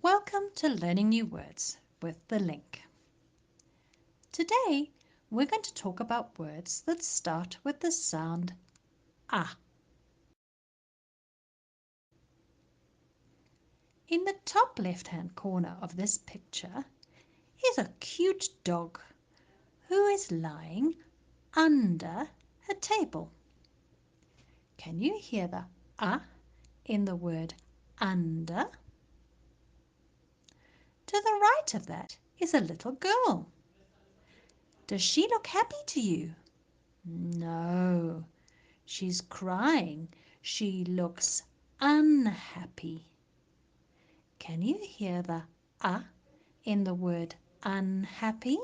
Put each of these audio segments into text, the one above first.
Welcome to Learning New Words with the Link. Today, we're going to talk about words that start with the sound ah. In the top left-hand corner of this picture is a cute dog who is lying under a table. Can you hear the ah in the word under? To the right of that is a little girl. Does she look happy to you? No, she's crying. She looks unhappy. Can you hear the ah in the word unhappy?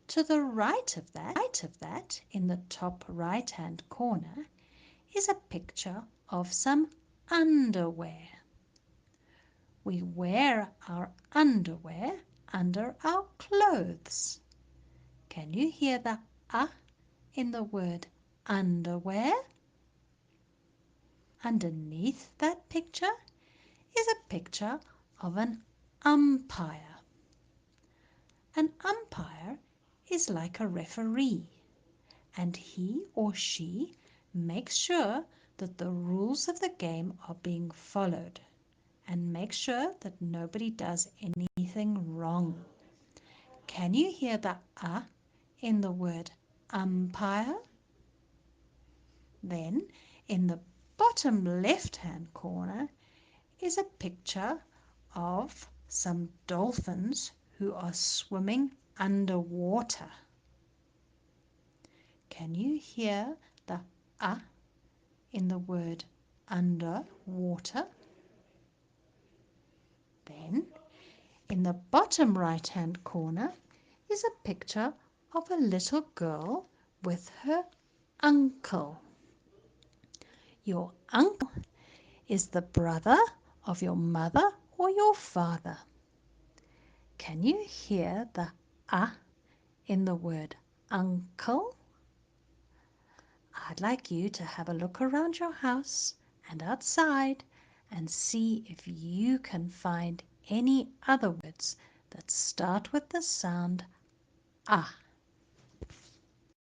To the right of that, in the top right-hand corner, is a picture of some underwear. We wear our underwear under our clothes. Can you hear the ah in the word underwear? Underneath that picture is a picture of an umpire. An umpire is like a referee, and he or she makes sure that the rules of the game are being followed and makes sure that nobody does anything wrong. Can you hear the ah in the word umpire? Then, in the bottom left-hand corner is a picture of some dolphins who are swimming underwater. Can you hear the ah in the word underwater? Then, in the bottom right-hand corner is a picture of a little girl with her uncle. Your uncle is the brother of your mother or your father. Can you hear the ah in the word uncle? I'd like you to have a look around your house and outside and see if you can find any other words that start with the sound ah.